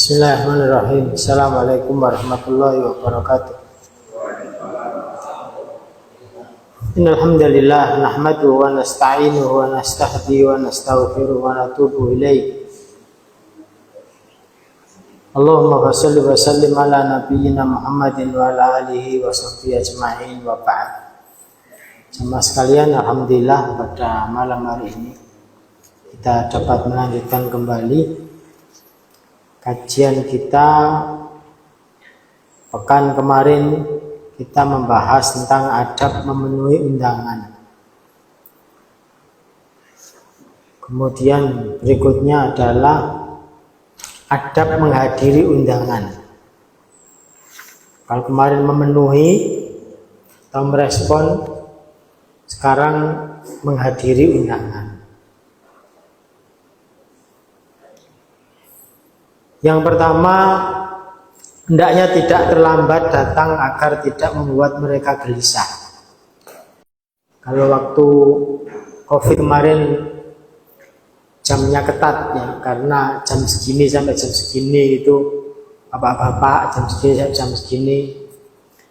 Bismillahirrahmanirrahim. Assalamualaikum warahmatullahi wabarakatuh. Innal hamdalillah nahmaduhu wa nasta'inuhu wa nastahdihi wa nastaghfiruhu wa natubu ilaihi. Allahumma shalli wa sallim ala nabiyyina Muhammadin wa ala alihi wa sahbihi ajma'in wa ba'd. Jemaah sekalian, alhamdulillah pada malam hari ini kita dapat melanjutkan kembali kajian kita. Pekan kemarin kita membahas tentang adab memenuhi undangan. Kemudian berikutnya adalah adab menghadiri undangan. Kalau kemarin memenuhi atau merespon, sekarang menghadiri undangan. Yang pertama, hendaknya tidak terlambat datang agar tidak membuat mereka gelisah. Kalau waktu COVID kemarin jamnya ketat ya, karena jam segini sampai jam segini itu bapak-bapak, jam segini sampai jam segini.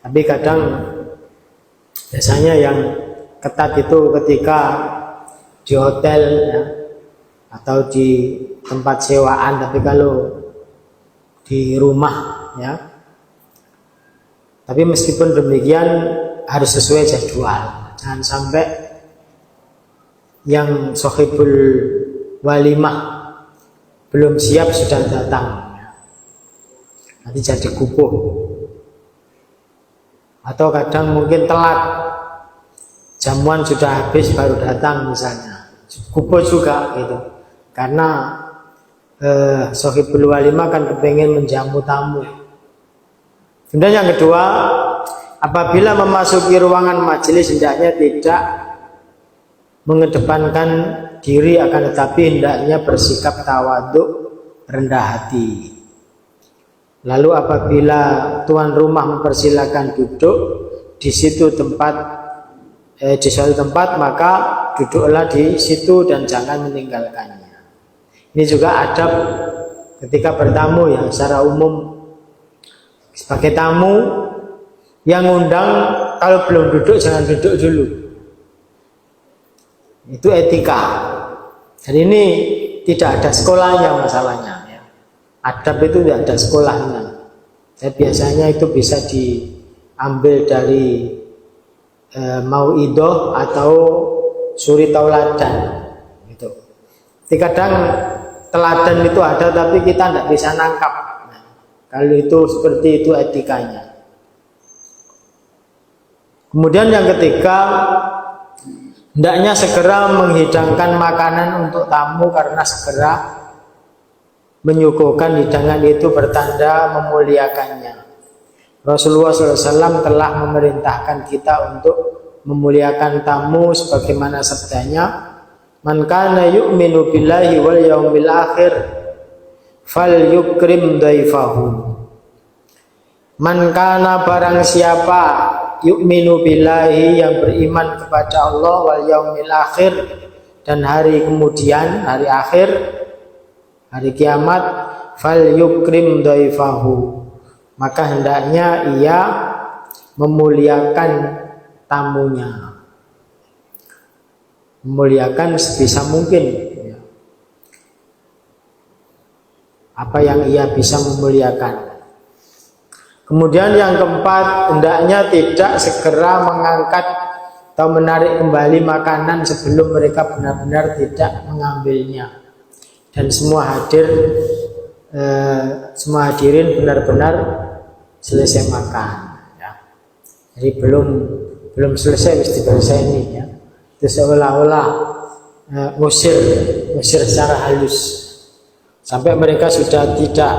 Tapi kadang biasanya yang ketat itu ketika di hotel ya, atau di tempat sewaan. Tapi kalau di rumah ya, tapi meskipun demikian harus sesuai jadwal. Jangan sampai yang sohibul walimah belum siap sudah datang ya, nanti jadi kubuh. Atau kadang mungkin telat, jamuan sudah habis baru datang misalnya, kubuh juga gitu. Karena sohibul walimah kan kepengen menjamu tamu. Kemudian yang kedua, apabila memasuki ruangan majelis hendaknya tidak mengedepankan diri, akan tetapi hendaknya bersikap tawaduk, rendah hati. Lalu apabila tuan rumah mempersilakan duduk di situ di suatu tempat, maka duduklah di situ dan jangan meninggalkannya. Ini juga adab ketika bertamu ya, secara umum sebagai tamu yang undang, kalau belum duduk jangan duduk dulu. Itu etika. Dan ini tidak ada sekolahnya masalahnya ya. Adab itu tidak ada sekolahnya. Jadi biasanya itu bisa diambil dari mauidhah atau suri tauladan gitu. Kadang teladan itu ada tapi kita tidak bisa nangkap. Nah, kalau itu seperti itu etikanya. Kemudian yang ketiga, hendaknya segera menghidangkan makanan untuk tamu, karena segera menyuguhkan hidangan itu bertanda memuliakannya. Rasulullah SAW telah memerintahkan kita untuk memuliakan tamu sebagaimana sabdanya, man kana yu'minu billahi wal yaumil akhir falyukrim dhaifahu. Man kana, barang siapa, yu'minu billahi, yang beriman kepada Allah, wal yaumil akhir, dan hari kemudian, hari akhir, hari kiamat, falyukrim dhaifahu, maka hendaknya ia memuliakan tamunya. Memuliakan sebisa mungkin ya, apa yang ia bisa memuliakan. Kemudian yang keempat, hendaknya tidak segera mengangkat atau menarik kembali makanan sebelum mereka benar-benar tidak mengambilnya, dan semua hadirin benar-benar selesai makan ya. Jadi belum selesai mesti selesai ini ya. Itu seolah-olah ngusir secara halus sampai mereka sudah tidak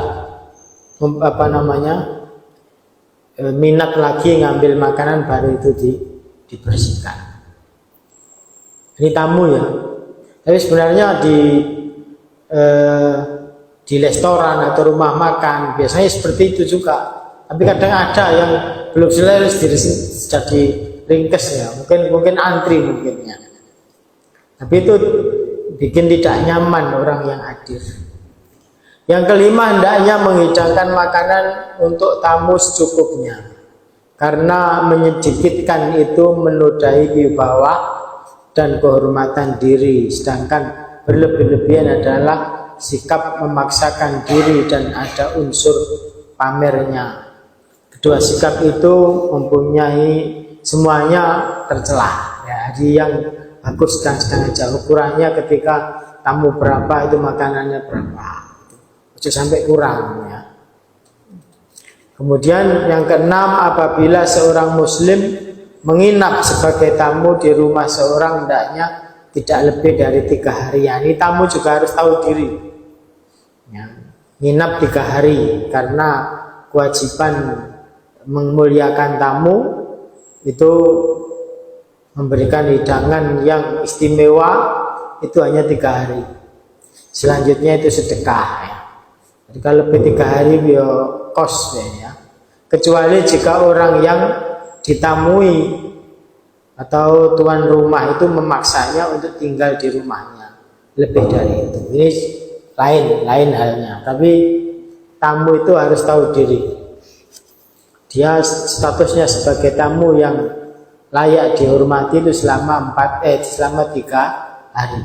minat lagi ngambil makanan, baru itu dibersihkan. Ini tamu ya. Tapi sebenarnya di restoran atau rumah makan biasanya seperti itu juga. Tapi kadang ada yang belum selesai jadi ringkes ya, mungkin antri mungkinnya. Tapi itu bikin tidak nyaman orang yang hadir. Yang kelima, hendaknya menghidangkan makanan untuk tamu secukupnya, karena menyedikitkan itu menodai wibawa dan kehormatan diri, sedangkan berlebih-lebihan adalah sikap memaksakan diri dan ada unsur pamernya. Kedua sikap itu mempunyai semuanya tercela. Ya, jadi yang bagus sedang-sedang aja. Ukurannya ketika tamu berapa itu makanannya berapa. Jangan sampai kurang ya. Kemudian yang keenam, apabila seorang muslim menginap sebagai tamu di rumah seorang, hendaknya tidak lebih dari 3 hari. Ya, ini tamu juga harus tahu diri. Ya, nginap 3 hari karena kewajiban memuliakan tamu itu memberikan hidangan yang istimewa itu hanya 3 hari. Selanjutnya itu sedekah. Ya. Jadi kalau lebih 3 hari ya kos ya. Kecuali jika orang yang ditamui atau tuan rumah itu memaksanya untuk tinggal di rumahnya lebih dari itu. Ini lain halnya. Tapi tamu itu harus tahu diri. Dia statusnya sebagai tamu yang layak dihormati itu selama 3 hari.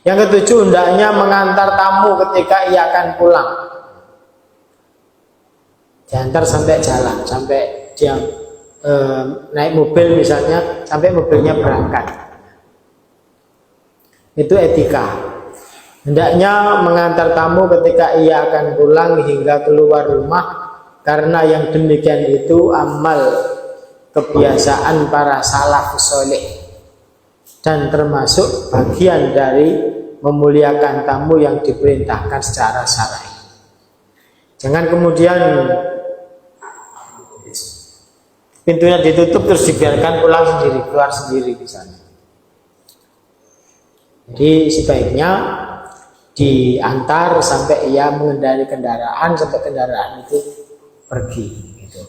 Yang ketujuh, hendaknya mengantar tamu ketika ia akan pulang. Diantar sampai jalan, sampai dia naik mobil misalnya, sampai mobilnya berangkat. Itu etika. Hendaknya mengantar tamu ketika ia akan pulang hingga keluar rumah, karena yang demikian itu amal kebiasaan para salafus soleh dan termasuk bagian dari memuliakan tamu yang diperintahkan secara syar'i. Jangan kemudian pintunya ditutup terus dibiarkan pulang sendiri, keluar sendiri misalnya. Jadi sebaiknya diantar sampai ia mengendarai kendaraan, sampai kendaraan itu pergi gitu.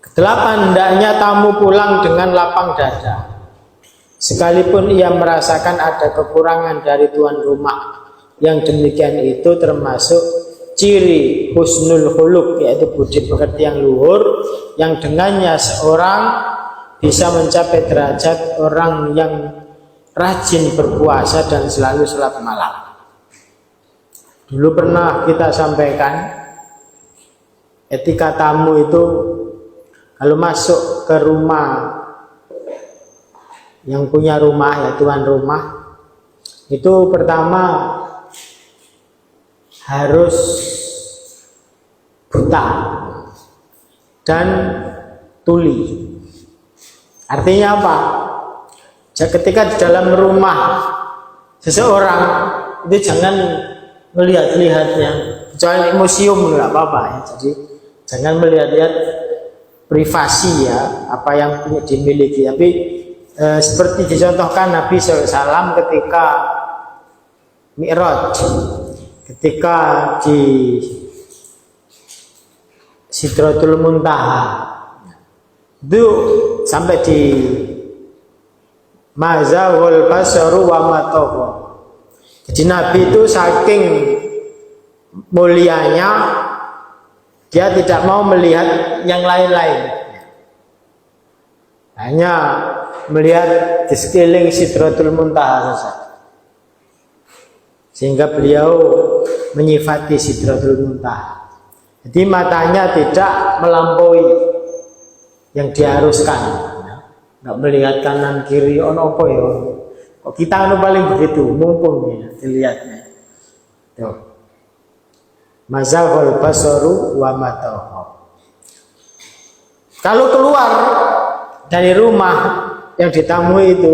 Kedelapan, hendaknya tamu pulang dengan lapang dada, sekalipun ia merasakan ada kekurangan dari tuan rumah. Yang demikian itu termasuk ciri husnul khuluq, yaitu budi pekerti yang luhur, yang dengannya seorang bisa mencapai derajat orang yang rajin berpuasa dan selalu sholat malam. Dulu pernah kita sampaikan, etika tamu itu kalau masuk ke rumah yang punya rumah, ya tuan rumah, itu pertama harus buta dan tuli. Artinya apa? Ketika di dalam rumah seseorang itu jangan melihat-lihatnya, kecuali museum nggak apa-apa ya. Jadi jangan melihat-lihat privasi ya, apa yang punya dimiliki. Tapi seperti dicontohkan Nabi SAW ketika Mi'raj, ketika di Sidratul Muntaha itu sampai di Mazawul basaru wa matoho. Jadi Nabi itu saking mulianya dia tidak mau melihat yang lain-lain, hanya melihat di sekeliling Sidratul Muntaha saja. Sehingga beliau menyifati Sidratul Muntaha. Jadi matanya tidak melampaui yang diharuskan. Nggak melihat kanan kiri, ono apa ya? Kok kita anu paling begitu, mumpung ya dilihatnya. Tuh. Mazahul basaru wa matoho. Kalau keluar dari rumah yang ditamui itu,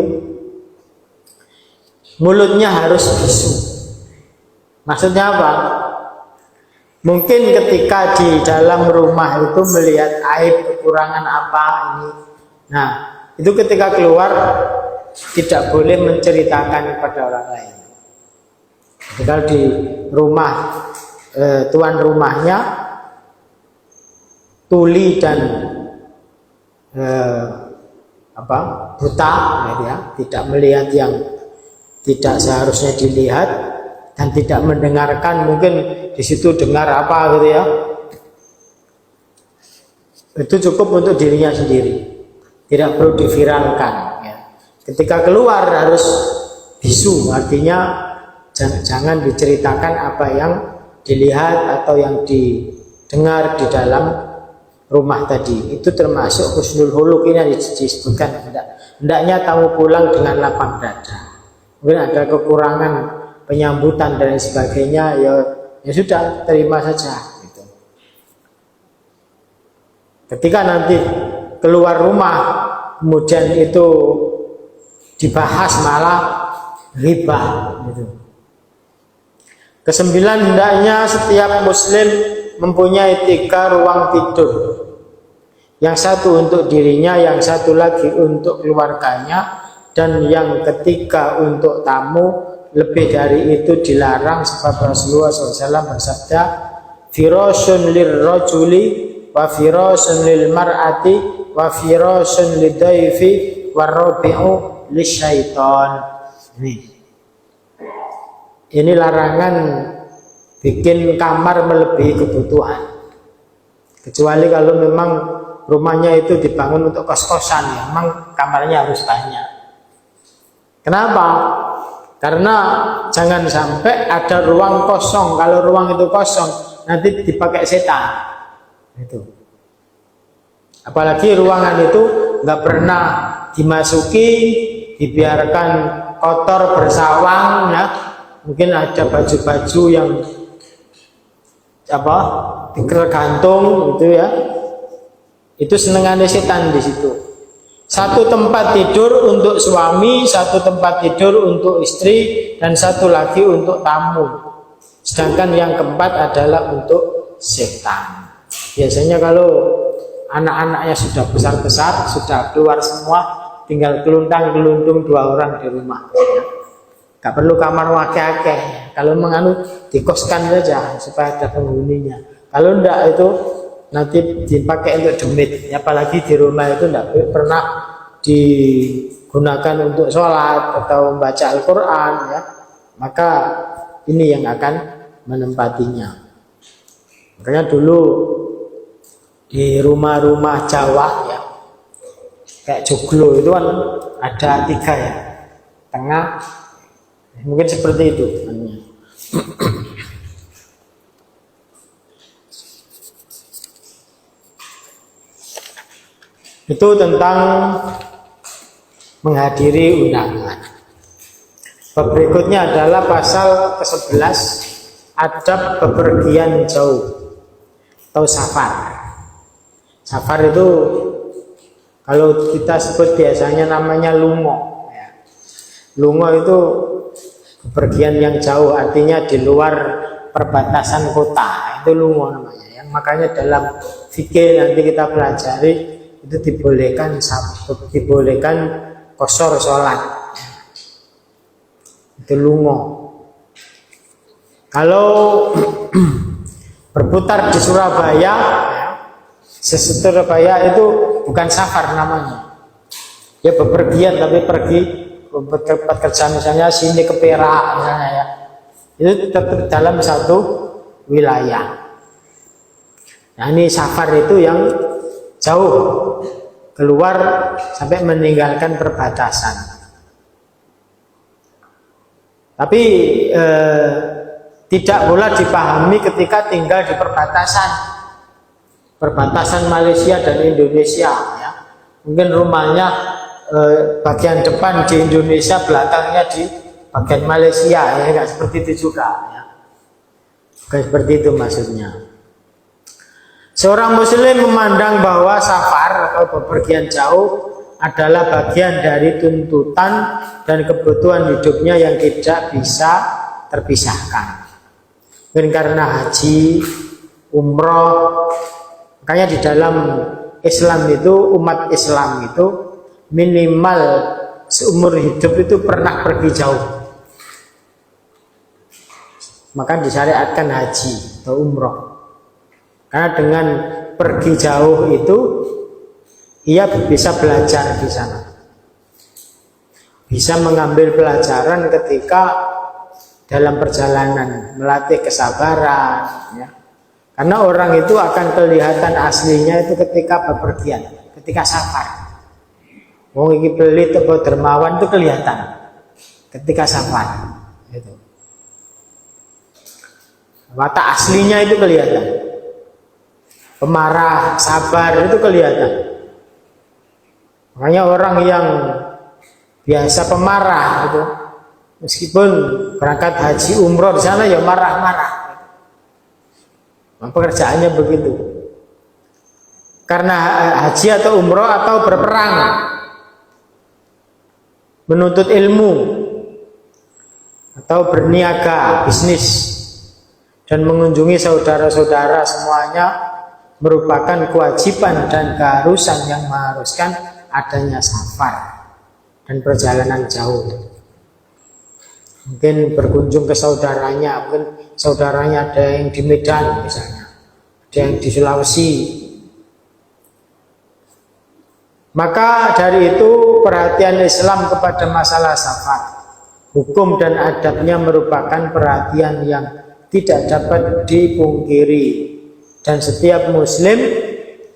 mulutnya harus bisu. Maksudnya apa? Mungkin ketika di dalam rumah itu melihat aib, kekurangan apa ini. Nah, itu ketika keluar tidak boleh menceritakan kepada orang lain. Kalau di rumah tuan rumahnya tuli dan buta, ya, tidak melihat yang tidak seharusnya dilihat, dan tidak mendengarkan, mungkin di situ dengar apa gitu ya, itu cukup untuk dirinya sendiri, tidak perlu diviralkan ya. Ketika keluar harus bisu, artinya jangan diceritakan apa yang dilihat atau yang didengar di dalam rumah tadi. Itu termasuk husnul huluk, ini yang disebutkan. Hendaknya tamu pulang dengan lapang dada. Mungkin ada kekurangan penyambutan dan sebagainya, ya sudah, terima saja gitu. Ketika nanti keluar rumah kemudian itu dibahas malah riba gitu. Kesembilan, hendaknya setiap muslim mempunyai 3 ruang tidur. Yang satu untuk dirinya, yang satu lagi untuk keluarganya, dan yang ketiga untuk tamu. Lebih dari itu dilarang, sebab Rasulullah SAW bersabda, "Firasun lirrajuli wa firasun lil mar'ati wa firasun lidaifi warrabi'u lisyaiton." Ini larangan bikin kamar melebihi kebutuhan. Kecuali kalau memang rumahnya itu dibangun untuk kos-kosan, ya, memang kamarnya harus banyak. Kenapa? Karena jangan sampai ada ruang kosong. Kalau ruang itu kosong, nanti dipakai setan. Itu. Apalagi ruangan itu nggak pernah dimasuki, dibiarkan kotor bersawang, ya. Mungkin ada baju-baju yang dikergantung gitu ya. Itu senengannya setan di situ. Satu tempat tidur untuk suami, satu tempat tidur untuk istri, dan satu lagi untuk tamu. Sedangkan yang keempat adalah untuk setan. Biasanya kalau anak-anaknya sudah besar-besar, sudah keluar semua, tinggal keluntang-keluntung 2 orang di rumah. Gak perlu kamar wakil-wakil. Kalau menganu dikoskan saja supaya ada penghuninya. Kalau enggak itu nanti dipakai untuk demit. Apalagi di rumah itu enggak pernah digunakan untuk sholat atau membaca Al-Quran, ya. Maka ini yang akan menempatinya. Makanya dulu di rumah-rumah Jawa, ya, kayak joglo itu kan ada 3 ya, tengah. Mungkin seperti itu. Itu tentang menghadiri undangan. Berikutnya adalah pasal ke-11, adab bepergian jauh atau safar. Safar itu kalau kita sebut biasanya namanya lungo. Lungo itu bepergian yang jauh, artinya di luar perbatasan kota, itu lungo namanya. Yang makanya dalam fikih nanti kita pelajari itu dibolehkan qashar sholat, itu lungo. Kalau berputar di Surabaya, Surabaya itu bukan safar namanya, ya bepergian, tapi pergi tempat kerja, misalnya sini ke Perak misalnya, ya, itu tetap dalam satu wilayah. Nah, ini safar itu yang jauh keluar sampai meninggalkan perbatasan. Tapi tidak boleh dipahami ketika tinggal di perbatasan Malaysia dan Indonesia, ya. Mungkin rumahnya bagian depan di Indonesia, belakangnya di bagian Malaysia, ya, nggak seperti itu juga, ya. Bukan seperti itu maksudnya. Seorang muslim memandang bahwa safar atau bepergian jauh adalah bagian dari tuntutan dan kebutuhan hidupnya yang tidak bisa terpisahkan. Mungkin karena haji, umroh, makanya di dalam Islam itu, umat Islam itu minimal seumur hidup itu pernah pergi jauh. Maka disyariatkan haji atau umroh. Karena dengan pergi jauh itu ia bisa belajar di sana. Bisa mengambil pelajaran ketika dalam perjalanan, melatih kesabaran, ya. Karena orang itu akan kelihatan aslinya itu ketika bepergian, ketika safar. Wong iki pelit atau dermawan itu kelihatan ketika safar. Itu. Watak aslinya itu kelihatan. Pemarah, sabar itu kelihatan. Makanya orang yang biasa pemarah itu, meskipun berangkat haji umroh di sana ya marah-marah. Pekerjaannya begitu. Karena haji atau umroh atau berperang, menuntut ilmu, atau berniaga, bisnis, dan mengunjungi saudara-saudara, semuanya merupakan kewajiban dan keharusan yang mengharuskan adanya safar dan perjalanan jauh. Mungkin berkunjung ke saudaranya, mungkin saudaranya ada yang di Medan misalnya, ada yang di Sulawesi. Maka dari itu perhatian Islam kepada masalah safar, hukum dan adabnya merupakan perhatian yang tidak dapat dipungkiri, dan setiap muslim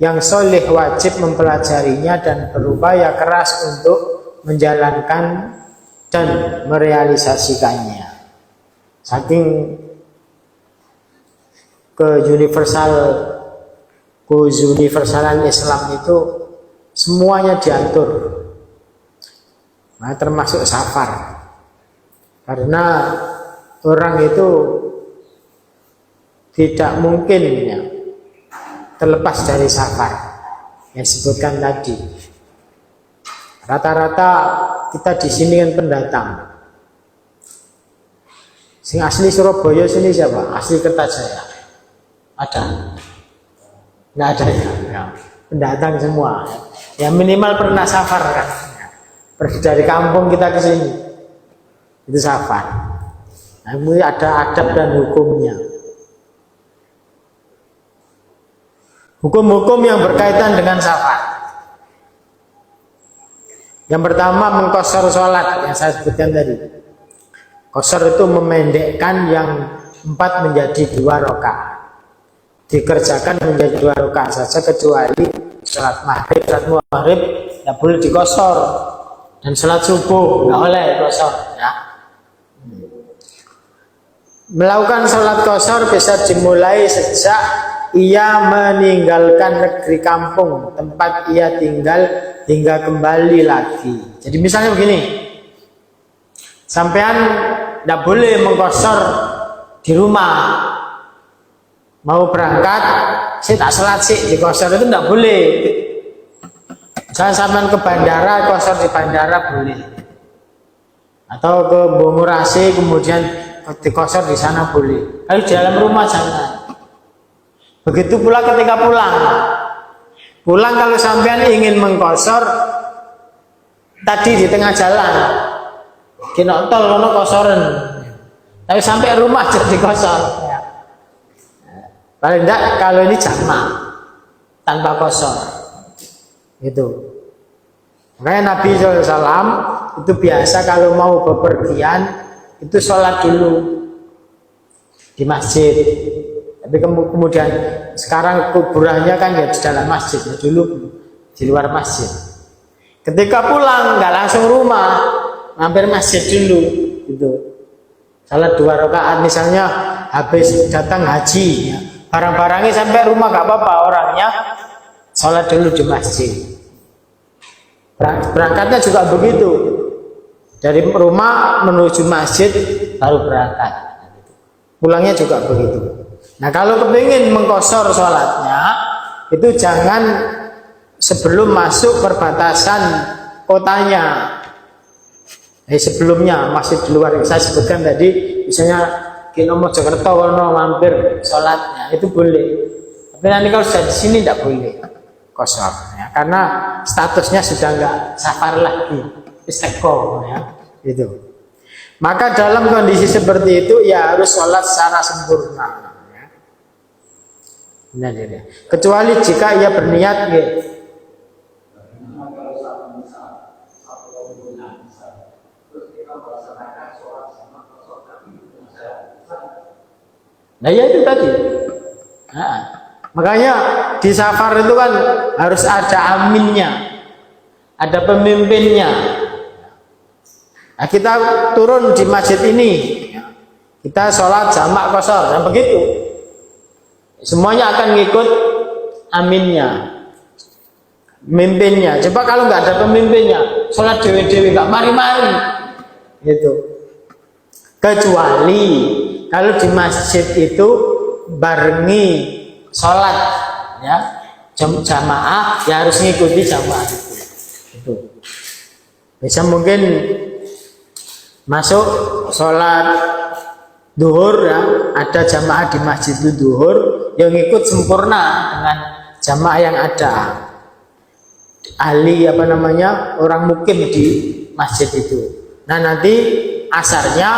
yang soleh wajib mempelajarinya dan berupaya keras untuk menjalankan dan merealisasikannya. Saking keuniversalan Islam itu semuanya diatur, nah, termasuk safar. Karena orang itu tidak mungkin ya, terlepas dari safar yang disebutkan tadi. Rata-rata kita di sini kan pendatang. Sing asli Surabaya sini siapa? Asli Kertajaya. Ada? Nggak ada ya. Pendatang semua. Ya minimal pernah safar kan. Pergi dari kampung kita ke sini. Itu safar. Nah, ini ada adab dan hukumnya. Hukum-hukum yang berkaitan dengan safar. Yang pertama, mengqashar sholat yang saya sebutkan tadi. Qashar itu memendekkan yang 4 menjadi 2 rakaat. Dikerjakan menjadi 2 rakaat saja, kecuali sholat maghrib, tidak boleh diqashar, dan sholat subuh nggak boleh qashar. Ya. Melakukan sholat qashar bisa dimulai sejak ia meninggalkan negeri kampung tempat ia tinggal hingga kembali lagi. Jadi misalnya begini, sampean tidak boleh mengqashar di rumah, mau berangkat saya tak sholat sih di qashar, itu tidak boleh. Misalnya sampean ke bandara, qashar di bandara boleh, atau ke Bongorasi kemudian di qashar di sana boleh, tapi di dalam rumah jangan. Begitu pula ketika pulang, kalau sampean ingin mengqashar tadi di tengah jalan, kena tol kono qasharan, tapi sampai rumah jadi qashar. Ya. Paling tidak kalau ini jamak tanpa qashar, itu. Makanya Nabi SAW itu biasa kalau mau bepergian itu sholat dulu di masjid. Tapi kemudian sekarang kuburannya kan ya di dalam masjid, ya dulu di luar masjid. Ketika pulang nggak langsung rumah, mampir masjid dulu, gitu. Salat 2 rakaat misalnya habis datang haji, ya. Barang-barangnya sampai rumah nggak apa-apa, orangnya salat dulu di masjid. Berangkatnya juga begitu, dari rumah menuju masjid baru berangkat. Pulangnya juga begitu. Nah kalau kepingin mengqashar sholatnya, itu jangan sebelum masuk perbatasan kotanya. Sebelumnya masih di luar, saya sebutkan tadi, misalnya Kino Mojokerto wono mampir sholatnya, itu boleh. Tapi nanti kalau sudah di sini tidak boleh qashar, ya, karena statusnya sudah nggak safar lagi, istiqomah, ya, itu. Maka dalam kondisi seperti itu ya harus sholat secara sempurna. Nah, ya. Kecuali jika ia berniat ya. Nah ya itu tadi. Nah, makanya di safar itu kan harus ada aminnya, ada pemimpinnya. Nah, kita turun di masjid ini, kita sholat jamak qashar, nah begitu. Semuanya akan ngikut aminnya, pemimpinnya. Coba kalau nggak ada pemimpinnya, sholat dewi-dewi nggak mari-mari, gitu. Kecuali kalau di masjid itu barengi sholat, ya jamaah, ya harus ngikuti jamaah itu. Bisa mungkin masuk sholat duhur, ya ada jamaah di masjid itu duhur, yang ikut sempurna dengan jamaah yang ada. Ahli orang mukim di masjid itu. Nah nanti asarnya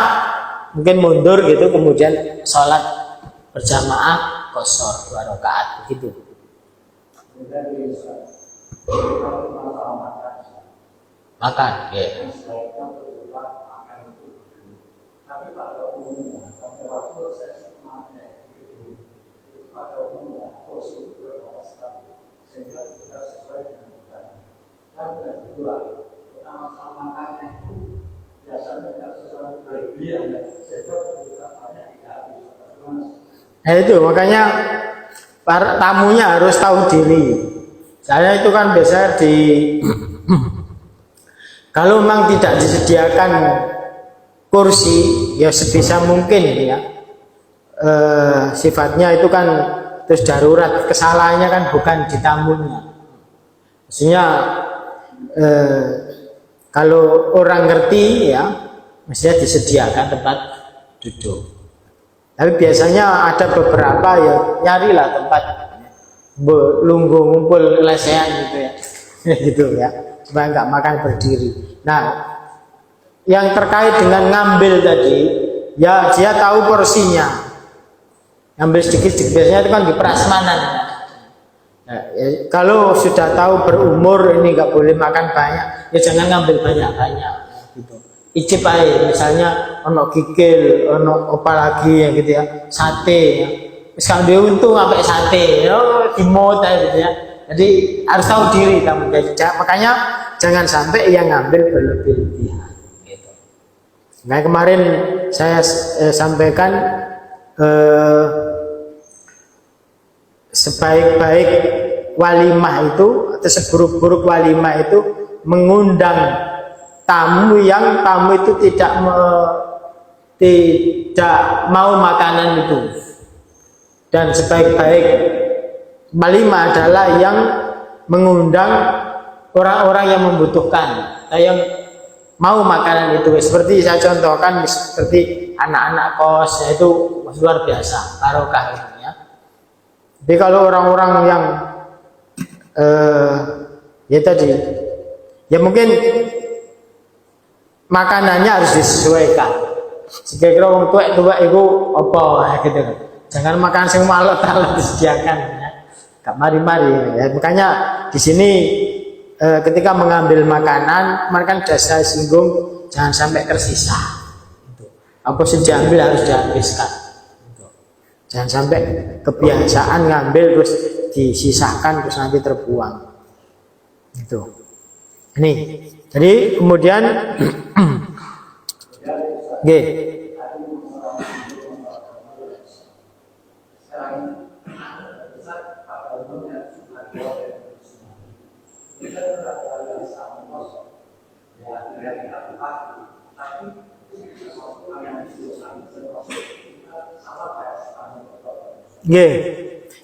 mungkin mundur gitu, kemudian sholat berjamaah qashar 2 rakaat begitu. Makan, ya. Nah itu makanya para tamunya harus tahu diri. Saya itu kan biasa kalau memang tidak disediakan kursi, ya sebisa mungkin ya sifatnya itu kan terus darurat, kesalahannya kan bukan di tamunya. Maksudnya kalau orang ngerti ya mestinya disediakan tempat duduk. Tapi biasanya ada beberapa ya nyarilah tempat lungguh ngumpul lesehan gitu ya, gitu ya, supaya nggak makan berdiri. Nah, yang terkait dengan ngambil tadi, ya dia tahu porsinya, ngambil sedikit-sedikit, biasanya itu kan di prasmanan. Nah, ya, kalau sudah tahu berumur ini nggak boleh makan banyak, ya jangan ngambil banyak-banyak, gitu. Icip aja, misalnya ono kikil, ono apa lagi ya gitu ya, sate ya. Sekarang dia untung sampai sate, ya dimot gitu ya. Jadi harus tahu diri kamu, makanya jangan sampai yang ngambil berlebih-lebihan. Gitu. Nah kemarin saya sampaikan sebaik-baik walimah itu atau seburuk-buruk walimah itu mengundang tamu yang tamu itu tidak mau makanan itu, dan sebaik-baik walimah adalah yang mengundang orang-orang yang membutuhkan, yang mau makanan itu. Seperti saya contohkan, seperti anak-anak kos, itu luar biasa barokah itu ya. Jadi kalau orang-orang yang ya tadi, ya mungkin makanannya harus disesuaikan. Sekira wong tuwek itu apa gitu. Jangan makan sing malot-malot disediakan ya. Gak mari-mari ya. Makanya di sini ketika mengambil makanan, makan saya singgung jangan sampai tersisa. Apa sih diambil harus dihabiskan. Jangan sampai kebiasaan ngambil terus disisakan terus nanti terbuang. Itu. Ini. Jadi kemudian G. G.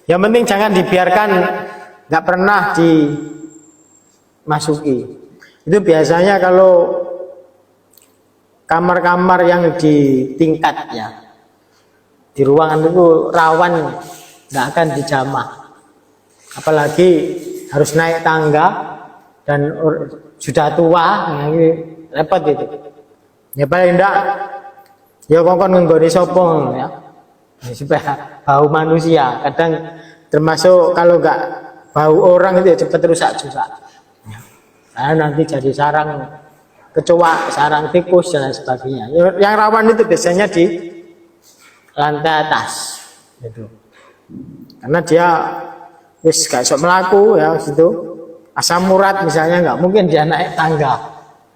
Yang penting jangan dibiarkan nggak pernah dimasuki. Itu biasanya kalau kamar-kamar yang di tingkat ya, di ruangan itu rawan nggak akan dijamah, apalagi harus naik tangga dan sudah tua, nah ini repot itu. Ya paling enggak ya kongkon ngenggoni sopong ya, supaya bau manusia. Kadang termasuk kalau nggak bau orang itu cepat rusak juga. Nah, nanti jadi sarang kecoa, sarang tikus dan lain sebagainya. Yang rawan itu biasanya di lantai atas. Itu. Karena dia wis gak iso melaku ya situ. Asam urat misalnya nggak mungkin dia naik tangga,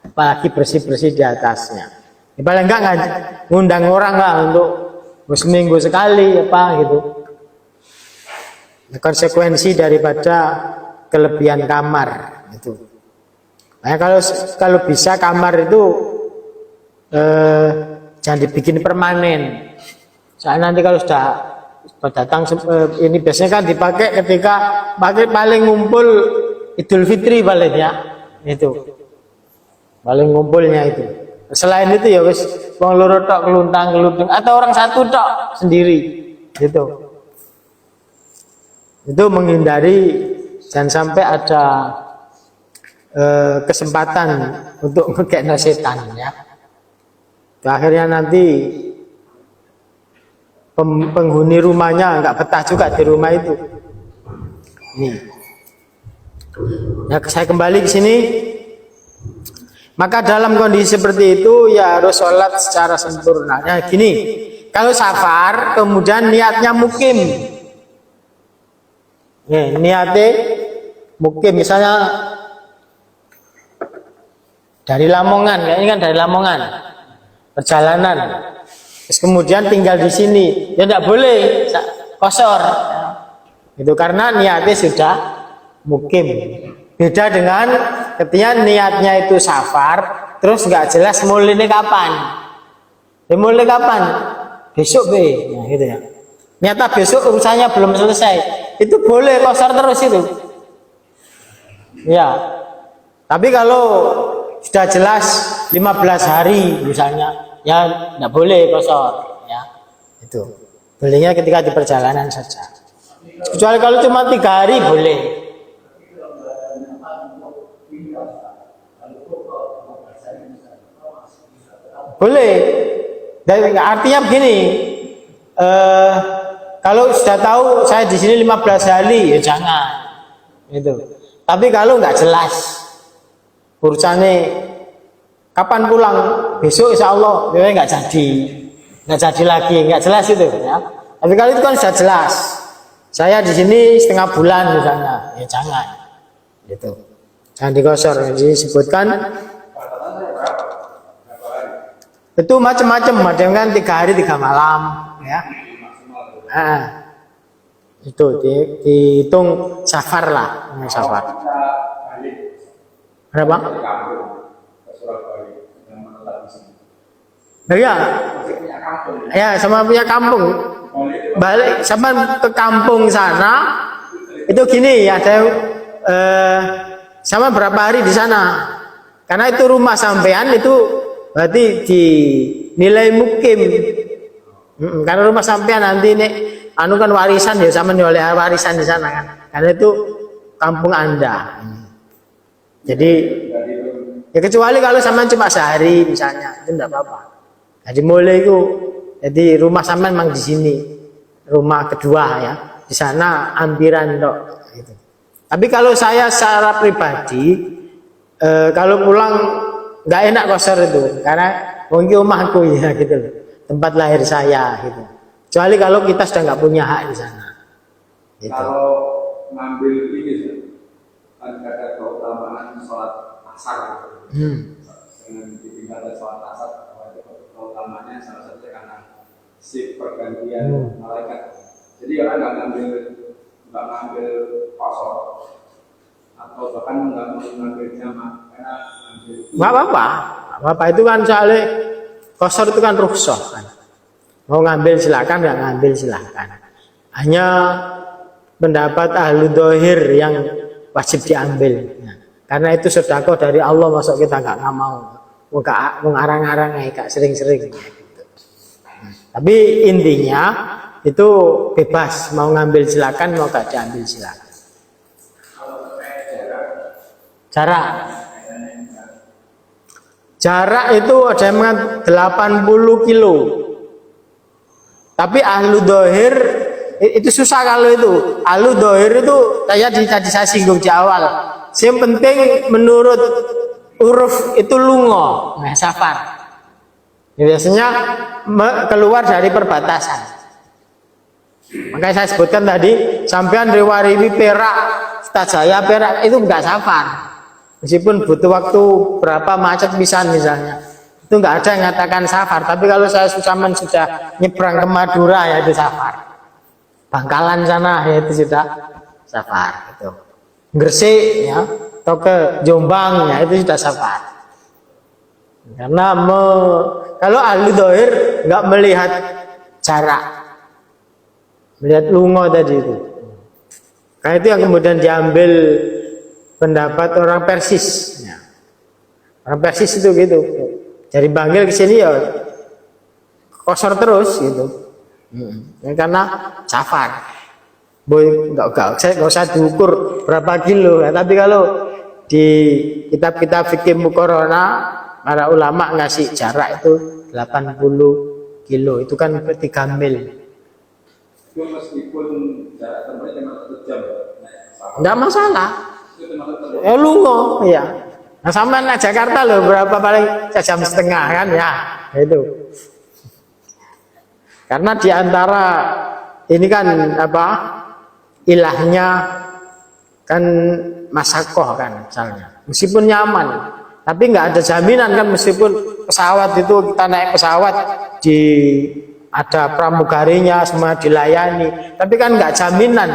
apalagi bersih-bersih di atasnya. Ya, paling enggak ngundang orang lah untuk seminggu sekali apa gitu. Konsekuensi daripada kelebihan kamar itu. Nah, kalau bisa kamar itu jangan dibikin permanen. Soalnya nanti kalau sudah datang ini biasanya kan dipakai ketika paling ngumpul Idul Fitri paling ya itu paling ngumpulnya itu. Selain itu ya wis wong loro tok keluntang-keluntung atau orang satu tok sendiri gitu. Itu menghindari jangan sampai ada kesempatan untuk ngekekno setan ya. Akhirnya nanti penghuni rumahnya nggak betah juga di rumah itu. Nih. Ya, saya kembali ke sini. Maka dalam kondisi seperti itu ya harus sholat secara sempurna. Ya gini, kalau safar kemudian niatnya mukim. Ya, niatnya mukim misalnya dari Lamongan, ya ini kan dari Lamongan perjalanan. Terus kemudian tinggal di sini, ya tidak boleh kosor. Itu karena niatnya sudah mukim. Beda dengan ketika niatnya itu safar, terus nggak jelas mulainya kapan. Ya mulai kapan? Besok be, nah, gitu ya. Nyata besok urusannya belum selesai, itu boleh kosor terus itu. Ya. Tapi kalau sudah jelas 15 hari misalnya, ya nggak boleh kosor. Ya, itu. Bolehnya ketika di perjalanan saja. Kecuali kalau cuma 3 hari boleh. Boleh. Dan artinya begini, kalau sudah tahu saya di sini 15 hari, ya jangan. Itu. Tapi kalau nggak jelas urusannya kapan pulang, besok insya Allah, ya nggak jadi lagi, nggak jelas itu. Ya. Tapi kalau itu kan sudah jelas, saya di sini setengah bulan misalnya, ya jangan. Gitu. Jangan digosor. Disebutkan itu macam-macam, ada yang kan 3 hari 3 malam, ya. Itu dihitung safar lah, safar. Berapa? Ya, ya sama punya kampung. Balik sama ke kampung sana, itu gini ya, sama berapa hari di sana? Karena itu rumah sampean itu berarti dinilai mukim. Karena rumah sampean nanti nih, anu kan warisan ya, sama nih oleh warisan di sana kan. Karena itu kampung Anda. Jadi ya kecuali kalau sampean cuma sehari misalnya, itu enggak apa-apa. Jadi mulai itu, jadi rumah sampean memang di sini, rumah kedua ya, di sana ambiran dok. Gitu. Tapi kalau saya secara pribadi, kalau pulang nggak enak kosor itu, karena mungkin rumahku ya gitu, tempat lahir saya gitu. Kecuali kalau kita sudah nggak punya hak di sana. Gitu. Kalau ngambil ini, kan ada keutamaan sholat asar. Dengan ditinggalkan sholat asar, keutamanya salah satunya karena shift pergantian malaikat. Jadi orang nggak ngambil kosor atau bahkan nggak mengambil jamaah karena nggak apa-apa itu kan soalnya kosor itu kan rukhsah kan. Mau ngambil silakan, nggak ngambil silakan. Hanya pendapat ahlu dohir yang wajib diambil. Nah, karena itu sedekah dari Allah, masuk kita nggak mau mengarang-arang kayak sering-sering. Gitu. Tapi intinya itu bebas, mau ngambil silakan, mau nggak diambil silakan. Jarak itu ada yang mengatakan 80 kilo. Tapi ahlu dohir itu susah kalau itu. Ahlu dohir itu tadi saya singgung di awal. Yang penting menurut huruf itu lungo, nah, safar. Biasanya keluar dari perbatasan. Makanya saya sebutkan tadi, sampean riwariwi Perak, Stajaya Perak itu enggak safar. Meskipun butuh waktu berapa macet pisan misalnya. Itu enggak ada yang mengatakan safar. Tapi kalau saya sudah nyebrang ke Madura ya itu safar. Bangkalan sana ya itu sudah safar gitu. Gresik ya atau ke Jombang ya itu sudah safar. Karena kalau ahli dohir nggak melihat jarak, melihat lungo tadi itu. Karena itu yang kemudian diambil pendapat orang Persis. Ya. Orang Persis itu gitu. Dari Bangil ke sini ya kosor terus gitu. Karena safar. Boy nggak usah diukur berapa kilo. Ya. Tapi kalau di kitab-kitab fikih mukorona para ulama ngasih jarak itu 80 kilo. Itu kan 3 mil. Itu meskipun jarak tempuhnya cuma 1 jam. Enggak masalah. Lungo ya. Nah sama nak Jakarta loh berapa paling 1,5 jam kan ya itu. Karena diantara ini kan apa ilahnya kan masakoh kan misalnya. Meskipun nyaman, tapi nggak ada jaminan kan meskipun pesawat itu kita naik pesawat ada pramugarinya semua dilayani, tapi kan nggak jaminan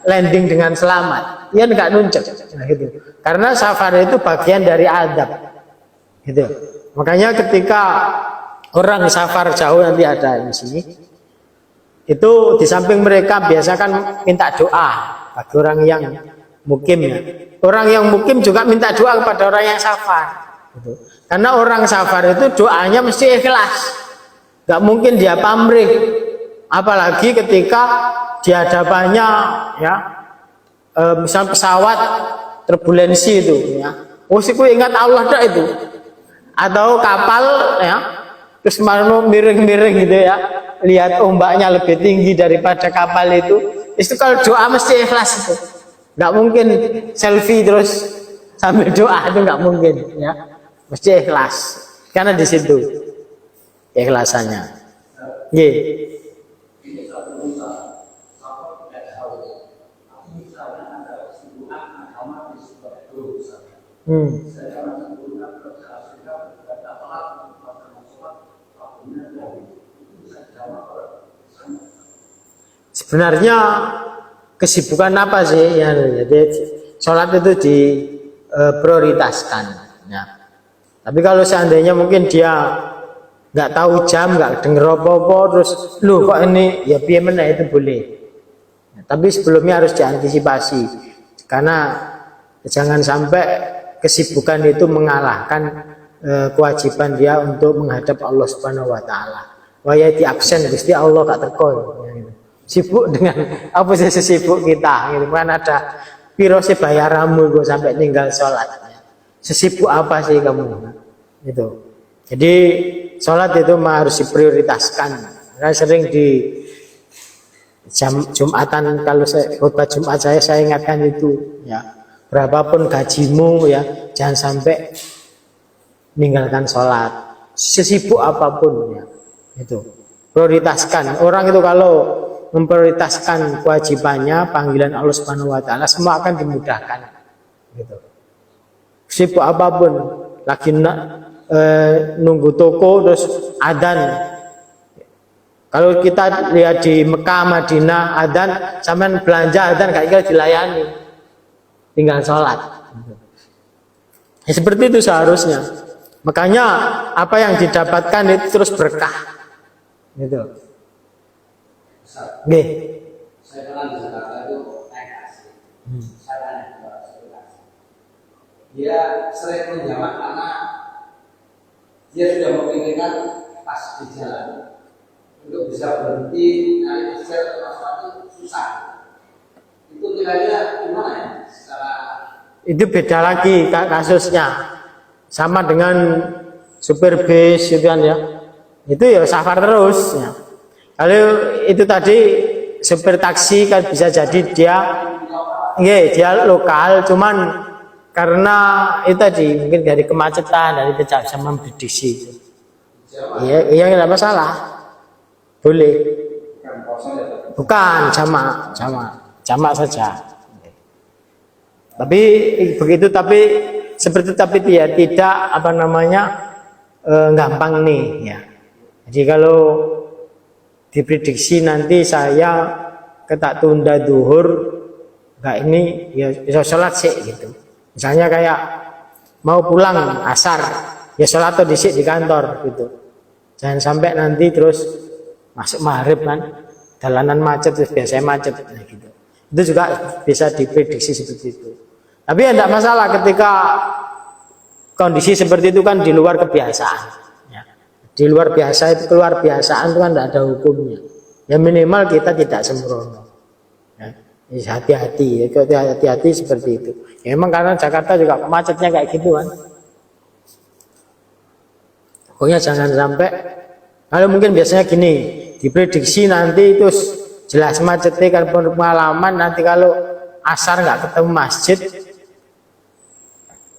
landing dengan selamat. Iya nggak nuncek, nah, gitu. Karena safar itu bagian dari adab, gitu. Makanya ketika orang safar jauh nanti ada di sini, itu di samping mereka biasa kan minta doa bagi orang yang mukim ya. Orang yang mukim juga minta doa kepada orang yang safar, gitu. Karena orang safar itu doanya mesti ikhlas, nggak mungkin dia pamrih, apalagi ketika di hadapannya ya. Misal pesawat turbulensi itu ya. Ku ingat Allah dah itu. Atau kapal ya. Terus mau miring-miring gitu ya. Lihat ombaknya lebih tinggi daripada kapal itu. Itu kalau doa mesti ikhlas itu. Enggak mungkin selfie terus sambil doa itu enggak mungkin ya. Mesti ikhlas. Karena di situ ikhlasannya. Nggih. Sebenarnya kesibukan apa sih yang jadi sholat itu diprioritaskan ya. Tapi kalau seandainya mungkin dia nggak tahu jam, nggak denger apa-apa, terus lu kok ini ya piye meneh itu boleh. Ya, tapi sebelumnya harus diantisipasi karena jangan sampai kesibukan itu mengalahkan kewajiban dia untuk menghadap Allah Subhanahu wa taala. Waya di absen Gusti Allah gak teko. Sibuk dengan apa sih sesibuk kita gitu. Kan ada piro sih bayaramu gue sampai tinggal sholat. Sesibuk apa sih kamu? Itu. Jadi sholat itu harus diprioritaskan. Karena sering di Jumatan kalau khutbah Jumat saya ingatkan itu ya. Berapapun gajimu ya, jangan sampai meninggalkan sholat. Sesibuk apapun ya, itu prioritaskan. Orang itu kalau memprioritaskan kewajibannya, panggilan Allah Subhanahu Wa Taala, semua akan dimudahkan. Gitu. Sibuk apapun, lagi nunggu toko terus adzan. Kalau kita lihat di Mekah, Madinah, adzan, sampean belanja adzan gak kira dilayani. Tinggal sholat. Ya, seperti itu seharusnya. Makanya apa yang didapatkan itu terus berkah. Gitu. Nggih. Saya pernah di Jakarta itu naik taksi. Saya naik taksi. Dia sering menjawab karena dia sudah memikirkan pas di jalan untuk bisa berhenti naik taksi atau sesuatu susah. Itu kira-kira gimana ya? Itu beda lagi kasusnya, sama dengan supir bis gitu kan ya, itu ya safar terus ya. Kalau itu tadi supir taksi kan bisa jadi dia lokal, cuman karena itu tadi mungkin dari kemacetan, dari tidak bisa memprediksi. Iya nggak masalah, boleh. Bukan, jamak saja. Tapi begitu, tapi dia tidak gampang nih ya. Jadi kalau diprediksi nanti saya ketak tunda duhur, enggak ini ya bisa sholat sih gitu. Misalnya kayak mau pulang asar, ya sholat atau disik di kantor gitu. Jangan sampai nanti terus masuk maghrib kan, jalanan macet, terus biasanya macet gitu. Itu juga bisa diprediksi seperti itu. Tapi ya tidak masalah ketika kondisi seperti itu kan di luar kebiasaan. Ya. Di luar biasa itu, keluar biasaan itu kan tidak ada hukumnya. Ya minimal kita tidak sembrono. Ya. Hati-hati, hati-hati seperti itu. Ya, memang karena Jakarta juga macetnya kayak gitu kan. Pokoknya jangan sampai, kalau mungkin biasanya gini, diprediksi nanti itu jelas macetnya kan pengalaman nanti kalau asar nggak ketemu masjid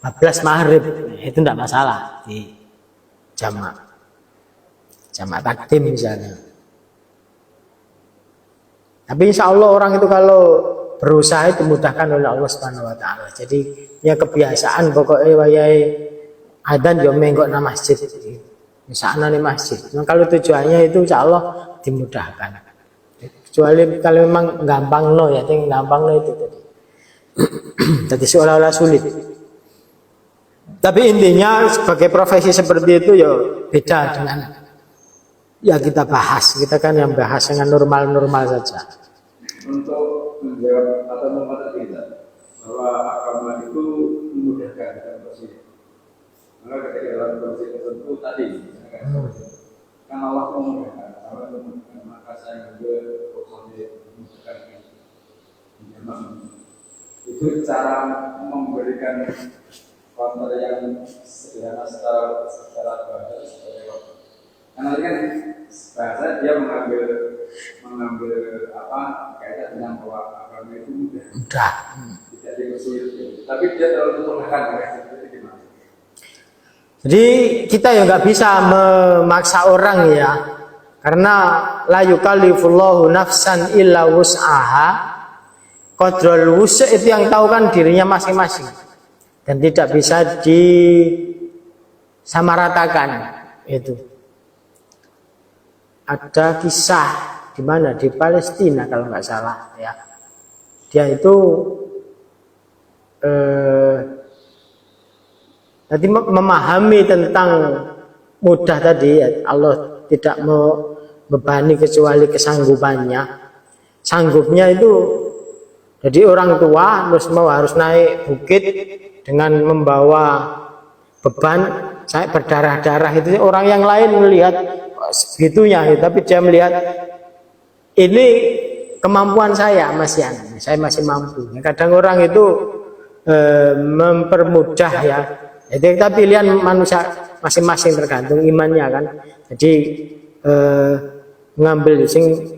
14 maghrib itu tidak masalah di jamak takdim misalnya. Tapi insya Allah orang itu kalau berusaha itu dimudahkan oleh Allah Subhanahu Wa Taala. Jadi ya kebiasaan pokoknya wayai adzan yo menggok nang masjid. Misalnya nih masjid. Nah, kalau tujuannya itu insya Allah dimudahkan. Kecuali kalau memang gampang no ya, yang gampang no itu tadi. Jadi seolah-olah sulit. Tapi intinya sebagai profesi seperti itu ya beda dengan ya kita bahas. Kita kan yang bahas dengan normal-normal saja. Untuk menjawab atau memperhatikan kita bahwa agama itu memudahkan dalam posisi. Maka ketika dalam posisi tertentu tadi kan Allah memudahkan, Allah memudahkan, maka saya juga posisi memudahkan itu cara memberikan konter yang sederhana secara bahasa seperti apa? Karena kan bahasa dia mengambil apa kaitan dengan bahwa agama itu mudah, tidak dipersulit, tapi dia terlalu memudahkan itu gimana? Jadi kita ya nggak bisa memaksa orang ya, karena la yukallifullahu nafsan illa wus'aha. Qadrul wus' itu yang tahu kan dirinya masing-masing. Dan tidak bisa disamaratakan itu. Ada kisah di mana di Palestina kalau nggak salah ya. Dia itu tadi memahami tentang mudah tadi ya, Allah tidak membebani kecuali kesanggupannya. Sanggupnya itu jadi orang tua terus harus naik bukit dengan membawa beban saya berdarah-darah itu orang yang lain melihat segitunya, tapi dia melihat ini kemampuan saya masih mampu. Kadang orang itu mempermudah ya. Jadi kita pilihan manusia masing-masing tergantung imannya kan. Jadi mengambil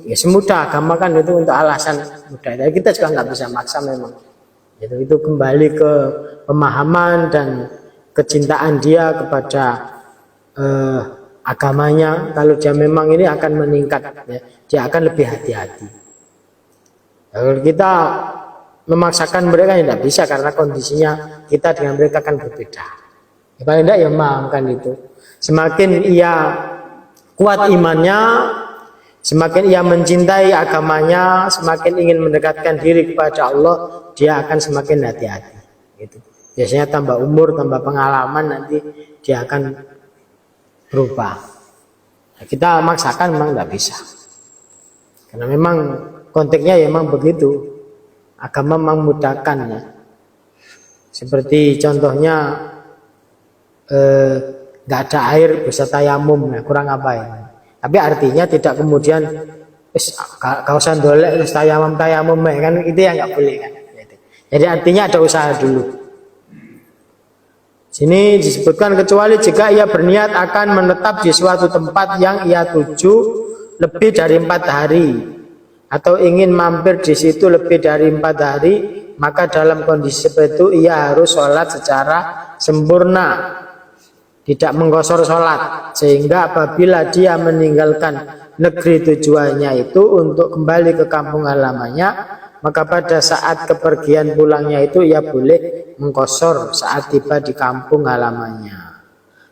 ya semudah agama kan itu untuk alasan mudah. Tapi kita juga nggak bisa maksa memang. Itu kembali ke pemahaman dan kecintaan dia kepada agamanya. Kalau dia memang ini akan meningkat, ya, dia akan lebih hati-hati. Kalau kita memaksakan mereka tidak bisa karena kondisinya kita dengan mereka akan berbeda. Ya, paling tidak ya memahamkan itu. Semakin ia kuat imannya, semakin ia mencintai agamanya, semakin ingin mendekatkan diri kepada Allah, dia akan semakin hati-hati. Gitu. Biasanya tambah umur, tambah pengalaman nanti dia akan berubah. Nah, kita maksakan memang tidak bisa. Karena memang konteksnya ya memang begitu. Agama memudahkan ya. Seperti contohnya nggak ada air bisa tayamum, ya, kurang apa ya. Tapi artinya tidak kemudian kau sandolek terus tayamum kan itu yang nggak boleh kan. Jadi artinya ada usaha dulu. Sini disebutkan kecuali jika ia berniat akan menetap di suatu tempat yang ia tuju lebih dari 4 hari atau ingin mampir di situ lebih dari 4 hari, maka dalam kondisi seperti itu ia harus sholat secara sempurna, tidak menggosor sholat, sehingga apabila dia meninggalkan negeri tujuannya itu untuk kembali ke kampung halamannya, maka pada saat kepergian pulangnya itu ia boleh mengqashar saat tiba di kampung halamannya.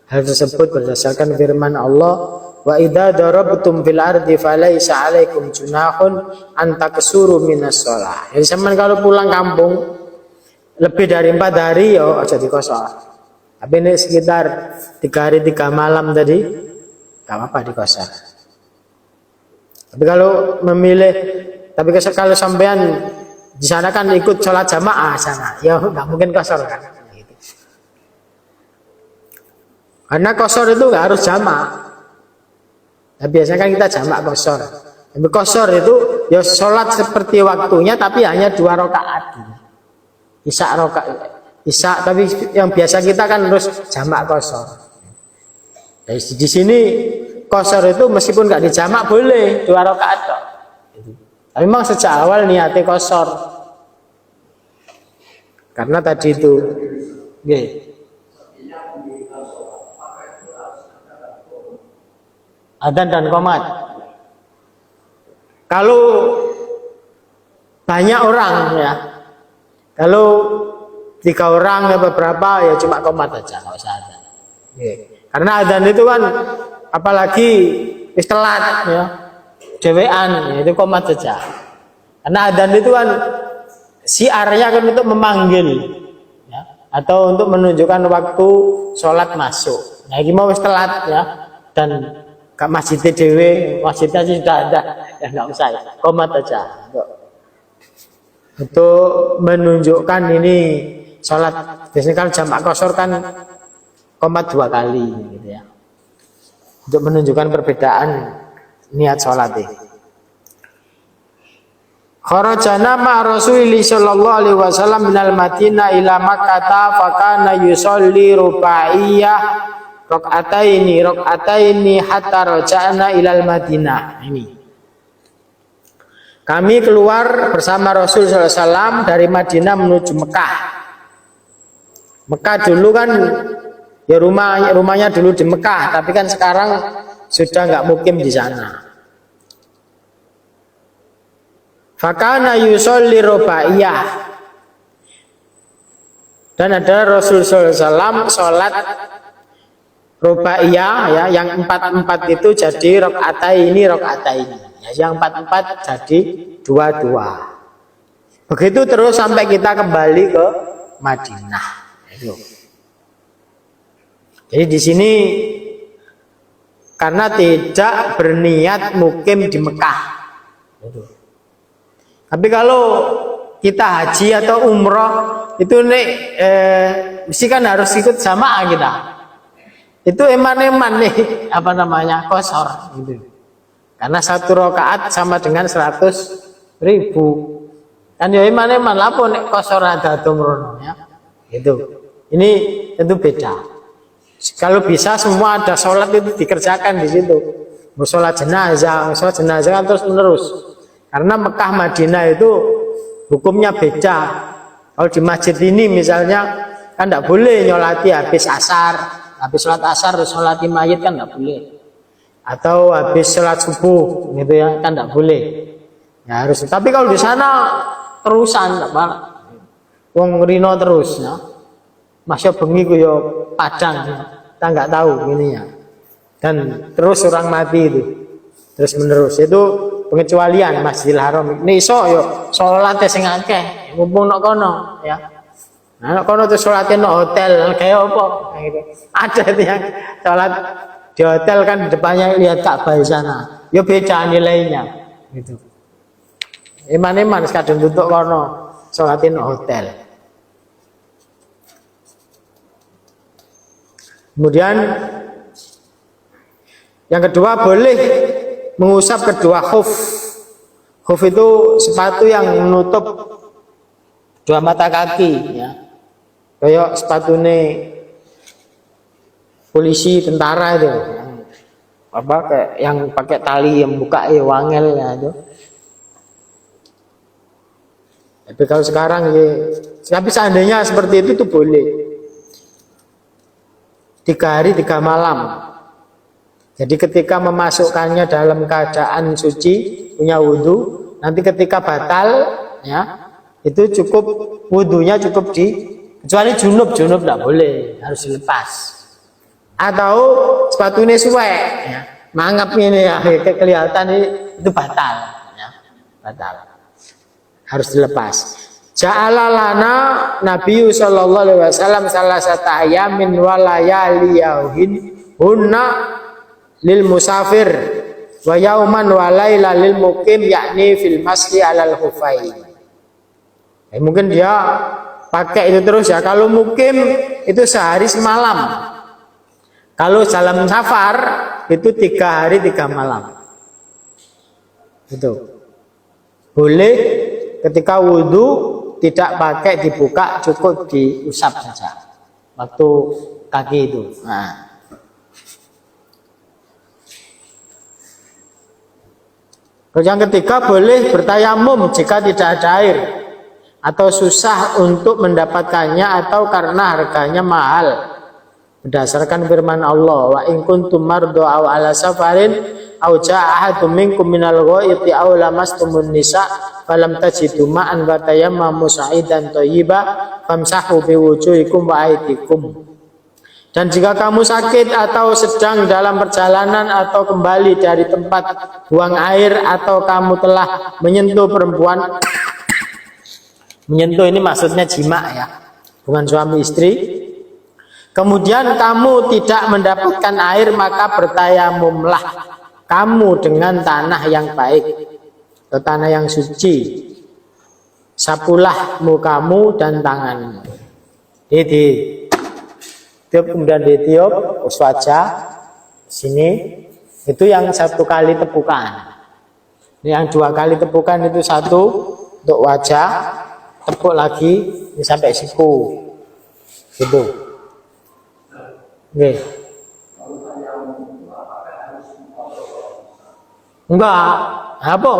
Hal tersebut berdasarkan firman Allah, wa idza darabtum fil ardi falaisa 'alaikum junahun an taksuru minas shalah. Jadi sampean kalau pulang kampung lebih dari 4 hari ya aja dikosor. Tapi ini sekitar 3 hari 3 malam tadi enggak apa-apa dikosor. Tapi kalau kalau sampean di sana kan ikut sholat jamaah sana, ya nggak mungkin kosor kan? Gitu. Karena kosor itu nggak harus jamaah. Nah, biasanya kan kita jamak kosor. Tapi kosor itu ya sholat seperti waktunya, tapi hanya 2 rakaat. Isya, tapi yang biasa kita kan harus jamak kosor. Nah, di sini kosor itu meskipun nggak dijamak boleh 2 rakaat kok. Tapi memang sejak awal niatnya kosor. Karena tadi itu adzan dan qomat. Kalau banyak orang ya, kalau 3 orang ya beberapa ya cuma qomat aja, nggak usah adzan. Karena adzan itu kan apalagi telat ya, dewean, itu qomat saja. Karena adzan itu kan siarnya kan untuk memanggil ya, atau untuk menunjukkan waktu sholat masuk. Nah ini mau telat ya, dan ke masjidnya dewe, masjidnya sih sudah ada, ya nggak usah, qomat aja. Untuk menunjukkan ini sholat, biasanya kalau jamak qashar kan qomat 2 kali gitu ya, untuk menunjukkan perbedaan niat sholat ini. Kharajana ma Rasulillah sallallahu alaihi wasallam minal Madinah ila Makkah fa kana yusolli rubaiyah rakaataini hatta raja'na ilal Madinah. Ini kami keluar bersama Rasul sallallahu alaihi wasallam dari Madinah menuju Mekah. Mekah dulu kan ya rumahnya dulu di Mekah, tapi kan sekarang sudah nggak mukim di sana. Fakana yusolli rubaiyah, dan ada Rasul sallallahu alaihi wasallam sholat rubaiyah ya, yang 4 itu jadi rakaataini ya, yang 4 jadi 2. Begitu terus sampai kita kembali ke Madinah. Jadi di sini karena tidak berniat mukim di Mekah. Tapi kalau kita haji atau umroh itu mesti kan harus ikut jamaah kita. Itu eman-eman nih qashar gitu. Karena 1 rakaat sama dengan 100.000. Kan ya eman-eman lah pun qashar ada umroh ya. Gitu. Ini tentu beda. Kalau bisa semua ada sholat itu dikerjakan di situ. Sholat jenazah kan terus menerus. Karena Mekah Madinah itu hukumnya beda. Kalau di masjid ini misalnya kan tidak boleh nyolati habis asar, habis sholat asar terus nyolati mayit kan tidak boleh. Atau habis sholat subuh gitu ya kan tidak boleh. Ya harus. Tapi kalau di sana terusan apa? Wong rino terus ya. Masya bengi ku yo padang ya. Kita nggak tahu ini ya. Dan terus orang mati itu terus menerus itu pengecualian Masjidil Haram. Ini iso yo salat sing akeh, mumpung nok kono ya. Nah, nok kono tuh salate nok hotel kayak apa? Nah, gitu. Ada itu yang salat di hotel kan depannya lihat Ka'bah di sana. Yo beda nilainya gitu. Eman-eman kadang duduk kono salatin nok hotel. Kemudian yang kedua boleh mengusap kedua khuf. Khuf itu sepatu yang menutup 2 mata kaki ya. Kayak sepatune polisi tentara itu. Apa kayak yang pakai tali yang buka wangel ya itu. Tapi kalau sekarang ya, tapi seandainya seperti itu tuh boleh. 3 hari 3 malam. Jadi ketika memasukkannya dalam keadaan suci, punya wudhu, nanti ketika batal, ya itu cukup wudhunya cukup kecuali junub tidak boleh, harus dilepas. Atau sepatunya suwek, ya, mangap ini ya, kelihatan itu batal, ya, batal, harus dilepas. Ja'ala lana Nabi sallallahu alaihi wasallam salasata ayamin wa layaliyauhin hunna lil musafir wa yauman wa laila lil muqim, yakni fil masli alal khufai. Mungkin dia pakai itu terus ya. Kalau mukim itu sehari semalam. Kalau dalam safar itu 3 hari 3 malam. Itu boleh ketika wudhu tidak pakai dibuka, cukup diusap saja waktu kaki itu. Nah. Yang ketiga, boleh bertayamum jika tidak ada air atau susah untuk mendapatkannya atau karena harganya mahal, berdasarkan firman Allah, wa in kuntum mardu aw ala safarin aw jaa ahadum minkum minal ghaiti aw lamastumun nisa falam tajidu ma'an wa tayammamu sa'idan thayyiban famsahu biwujuhikum wa aydikum. Dan jika kamu sakit atau sedang dalam perjalanan atau kembali dari tempat buang air atau kamu telah menyentuh perempuan, menyentuh ini maksudnya jima ya, bukan suami istri, kemudian kamu tidak mendapatkan air, maka bertayamumlah kamu dengan tanah yang baik atau tanah yang suci, sapulah mukamu dan tanganmu. Tiup, kemudian ditiup wajah sini, itu yang 1 kali tepukan. Yang 2 kali tepukan itu 1 untuk wajah, tepuk lagi ini sampai siku, gitu. Oke. Enggak, apa?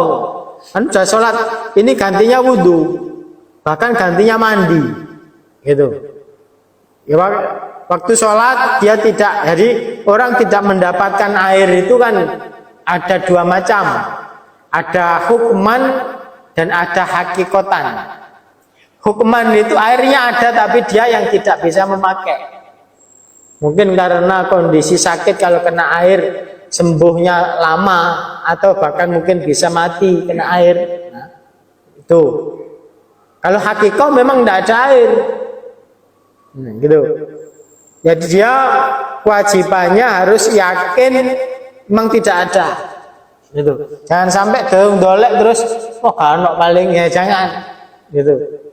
Kan sudah sholat, ini gantinya wudhu, bahkan gantinya mandi, gitu. Ya, waktu sholat dia tidak, jadi orang tidak mendapatkan air itu kan ada 2 macam, ada hukman dan ada hakikotan. Hukman itu airnya ada tapi dia yang tidak bisa memakai. Mungkin karena kondisi sakit, kalau kena air sembuhnya lama atau bahkan mungkin bisa mati kena air. Nah, itu. Kalau hakikoh memang tidak ada air. Gitu. Jadi dia kewajibannya harus yakin memang tidak ada. Gitu. Jangan sampai dolek terus kalau paling ya jangan. Gitu.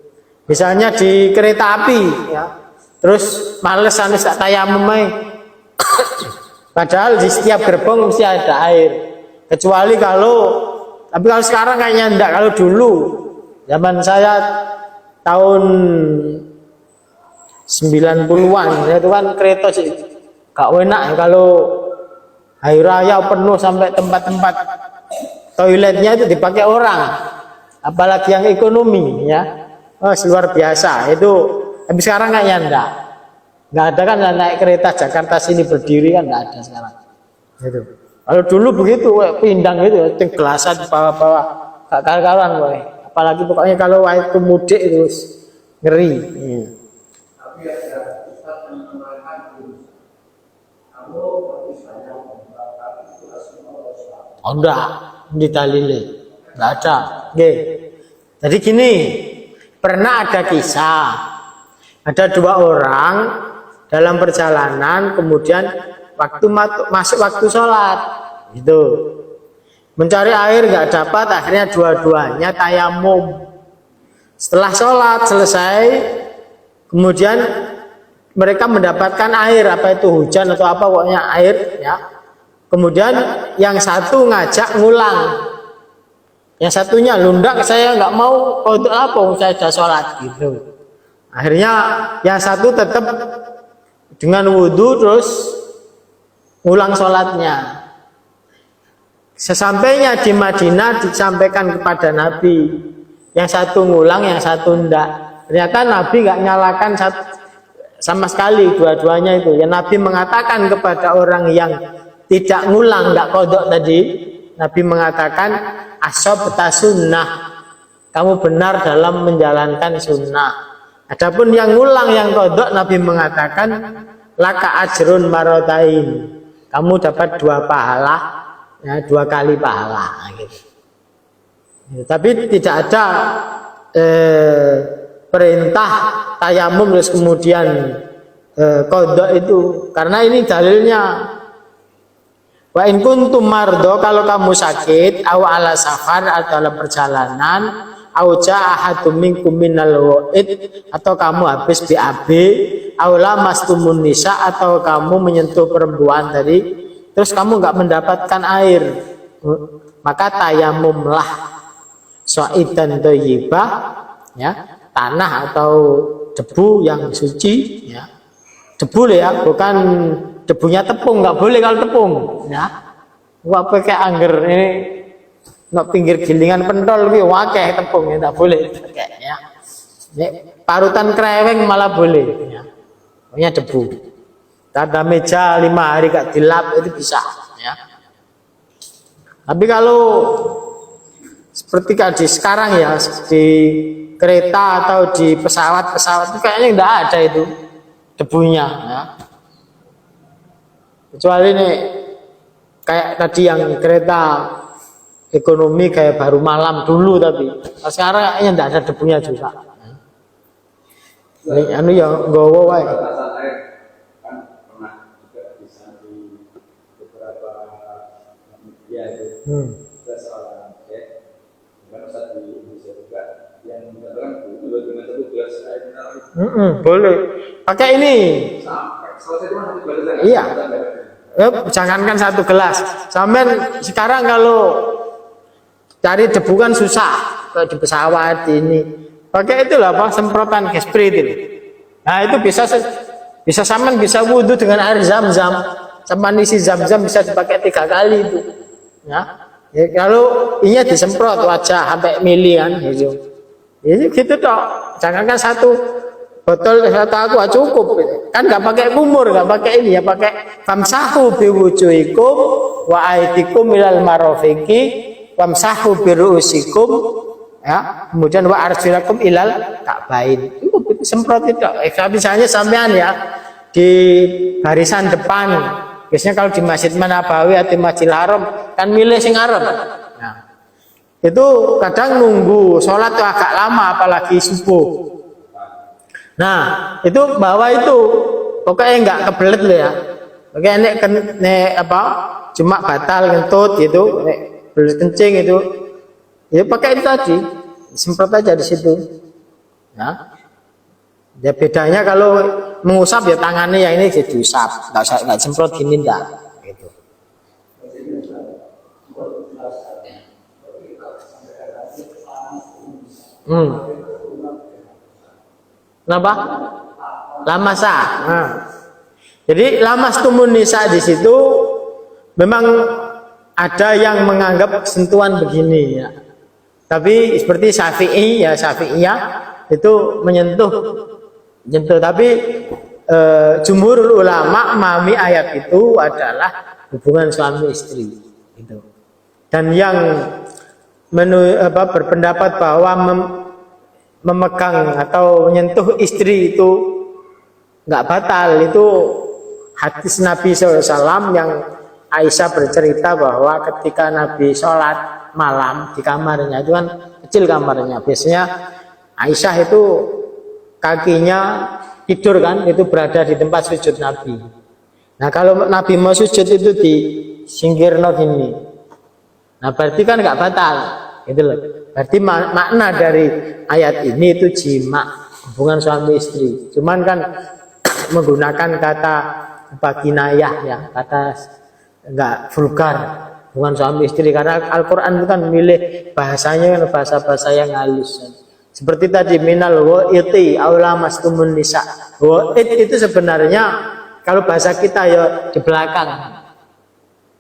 Misalnya di kereta api, ya, terus males tak tayamum, padahal di setiap gerbong mesti ada air. Kecuali tapi kalau sekarang kayaknya enggak. Kalau dulu zaman saya tahun 90-an itu kan kereta sih gak enak ya, kalau hari raya penuh sampai tempat-tempat toiletnya itu dipakai orang, apalagi yang ekonomi ya. Oh, luar biasa itu. Tapi sekarang kayaknya enggak ada kan, naik kereta Jakarta sini berdiri kan enggak ada sekarang. Gitu. Kalau dulu begitu, pindang itu, gelasan bawa-bawa, gak karuan, apalagi pokoknya kalau itu mudik itu ngeri. Ya. Tapi ada Ustaz yang mengatakan kamu istilahnya oh enggak, didalili enggak ada. Oke. Jadi gini, pernah ada kisah, ada 2 orang dalam perjalanan, kemudian masuk waktu sholat, gitu. Mencari air nggak dapat, akhirnya dua-duanya tayamum. Setelah sholat selesai, kemudian mereka mendapatkan air, apa itu hujan atau apa, pokoknya air, ya. Kemudian yang satu ngajak ngulang. Yang satunya, lundak saya nggak mau, kau untuk apa? Saya sudah sholat, gitu. Akhirnya yang satu tetap dengan wudhu terus ulang sholatnya. Sesampainya di Madinah disampaikan kepada Nabi. Yang satu ngulang, yang satu enggak. Ternyata Nabi nggak nyalakan sama sekali dua-duanya itu. Ya, Nabi mengatakan kepada orang yang tidak ngulang, nggak kodok tadi, Nabi mengatakan asobta sunnah, kamu benar dalam menjalankan sunnah. Adapun yang ngulang, yang kodok, Nabi mengatakan laka ajrun marotain, kamu dapat 2 pahala, ya, 2 kali pahala. Gitu. Tapi tidak ada perintah tayamum terus kemudian kodok itu, karena ini dalilnya wa in kuntum mardo, kalau kamu sakit, au ala safar, atau dalam perjalanan, au jaa ahadum minkum minal wa'id, atau kamu habis BAB, au lamastumun nisa, atau kamu menyentuh perempuan tadi, terus kamu nggak mendapatkan air, maka tayamumlah so'idan thayyibah, ya, tanah atau debu yang suci, ya. Debu ya, bukan debunya tepung, nggak boleh kalau tepung, ya. Wah pakai angger ini, nak pinggir gilingan pentol, gitu, wakeh tepung, ya, nggak boleh, pakai, ya. Parutan kreweng malah boleh, ya. Pokoknya debu. Ada meja 5 hari gak dilap itu bisa, ya. Tapi kalau seperti di sekarang ya, di kereta atau di pesawat itu kayaknya nggak ada itu debunya, ya. Kecuali nih kayak tadi yang kereta ekonomi kayak baru malam dulu, tapi sekarang kayaknya nggak ada debunya juga. Ini anu yang gowo wae. Batasan air kan pernah juga bisa di beberapa media itu. Ada seorang bukan Ustaz di Indonesia juga yang mengatakan dengan 1 gelas air mineral. Boleh. Pakai ini. Sampai selesai cuma 1 gelas. Iya. Jangankan 1 gelas. Sampai sekarang kalau cari debu kan susah, kayak di pesawat ini. Pakai itu lah, apa, semprotan gas spray itu. Nah itu bisa sampean bisa wudhu dengan air zam-zam. Sampai isi zam-zam bisa dipakai 3 kali itu. Ya. Ya kalau ini disemprot wajah sampai mili kan, gitu. Jadi gitu toh. Jangankan 1 botol 1 aqua cukup. Kan nggak pakai kumur, nggak pakai ini ya, pakai famsahu biwujuhikum wa aidikum ilal marafiqi famsahu biruusikum, ya, kemudian wa arjulakum ilal ka'bain. Itu semprot itu. Misalnya sampean ya di barisan depan, biasanya kalau di Masjid Nabawi atau Masjidil Haram kan milih sing arep. Nah, itu kadang nunggu sholat tuh agak lama, apalagi subuh. Nah, itu bawah itu pokoknya nggak kebelet loh ya. Pokoknya apa cuma batal ngentut gitu, belet kencing itu. Ya pakai itu tadi, semprot aja di situ. Ya. Ya bedanya kalau mengusap ya tangannya yang ini jadi usap, nggak semprot gini enggak. Gitu. Kenapa? Lamasa. Nah. Jadi lamastumun nisa di situ memang ada yang menganggap sentuhan begini, ya. Tapi seperti Syafi'i ya, Syafi'iyah itu menyentuh. Tapi jumhur ulama memahami ayat itu adalah hubungan suami istri. Gitu. Dan yang berpendapat bahwa memegang atau menyentuh istri itu nggak batal, itu hadis Nabi SAW yang Aisyah bercerita bahwa ketika Nabi sholat malam di kamarnya, itu kan kecil kamarnya, biasanya Aisyah itu kakinya tidur kan, itu berada di tempat sujud Nabi. Nah kalau Nabi mau sujud itu di singgirno gini, nah berarti kan nggak batal, gitu loh. Berarti makna dari ayat ini itu jima, hubungan suami istri. Cuman kan menggunakan kata kinayah ya, kata enggak vulgar, hubungan suami istri, karena Al-Quran itu kan milih bahasanya kan bahasa-bahasa yang halus. Seperti tadi minal wa'iti aula mastumun nisa. Wa'it itu sebenarnya kalau bahasa kita ya di belakang.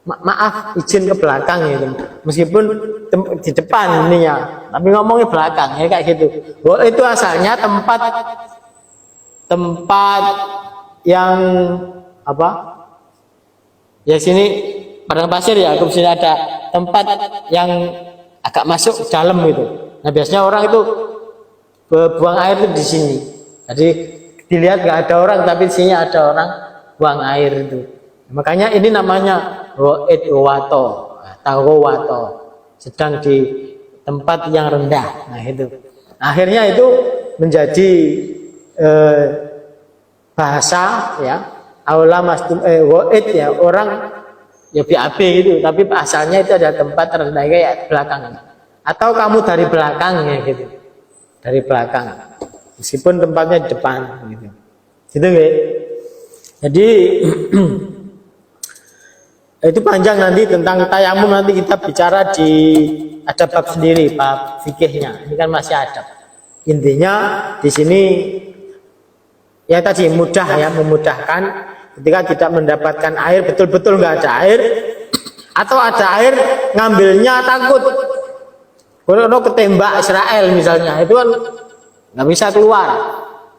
Maaf izin ke belakang gitu. Meskipun di depan ininya, tapi ngomongnya belakang ya kayak gitu. Wa'it itu asalnya tempat yang apa? Ya sini padang pasir ya, kemudian ada tempat yang agak masuk dalam itu. Nah biasanya orang itu buang air itu di sini. Jadi dilihat nggak ada orang, tapi di sini ada orang buang air itu. Makanya ini namanya wa'id wato, tawato, sedang di tempat yang rendah. Nah itu. Akhirnya itu menjadi bahasa ya, aula mastum wa'id ya, orang ya BAB gitu, tapi asalnya itu ada tempat rendah kayak belakang. Atau kamu dari belakang ya gitu. Dari belakang. Meskipun tempatnya di depan gitu. Gitu ya. Jadi itu panjang nanti tentang tayamum, nanti kita bicara di ada bab sendiri, bab fikihnya. Ini kan masih adab. Intinya di sini ya tadi mudah ya, memudahkan ketika kita mendapatkan air, betul-betul nggak ada air, atau ada air ngambilnya takut. Kalau ketembak Israel misalnya, itu kan nggak bisa keluar.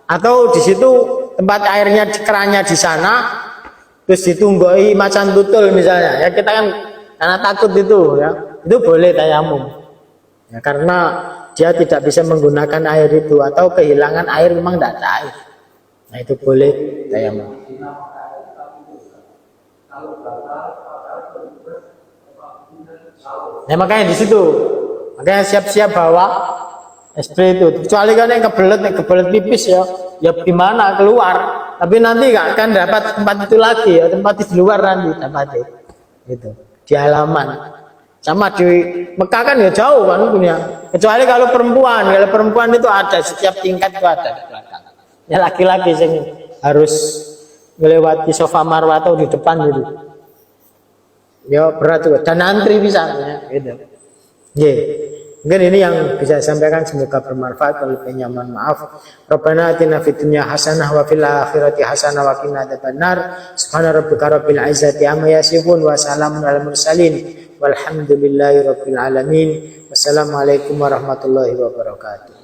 Atau di situ tempat airnya kerannya di sana, terus ditunggoi macan tutul misalnya, ya kita kan karena takut itu ya, itu boleh tayamum. Ya, karena dia tidak bisa menggunakan air itu, atau kehilangan air, memang tidak ada air. Nah itu boleh tayamum. Ya makanya di situ, makanya siap-siap bawa spray itu. Kecuali kan yang kebelet pipis ya, ya gimana keluar. Tapi nanti nggak akan dapat tempat itu lagi ya, tempat di luar nanti dapat itu di halaman. Sama di Mekah kan ya jauh kan punya. Kecuali kalau perempuan itu ada setiap tingkat itu ada di belakang. Ya laki-laki sing harus melewati sofa marwah atau di depan gitu. Ya berat juga dan antri bisa ya gitu. Yeah. Mungkin ini yang bisa saya sampaikan, semoga bermanfaat. Kalau lebihnya mohon maaf. Rabbana atina fid dunya hasanah wa fil akhirati hasanah wa qina adzabannar. Subhana rabbika rabbil izzati amma yasifun wa salamun alal mursalin walhamdulillahi rabbil alamin. Wassalamualaikum warahmatullahi wabarakatuh.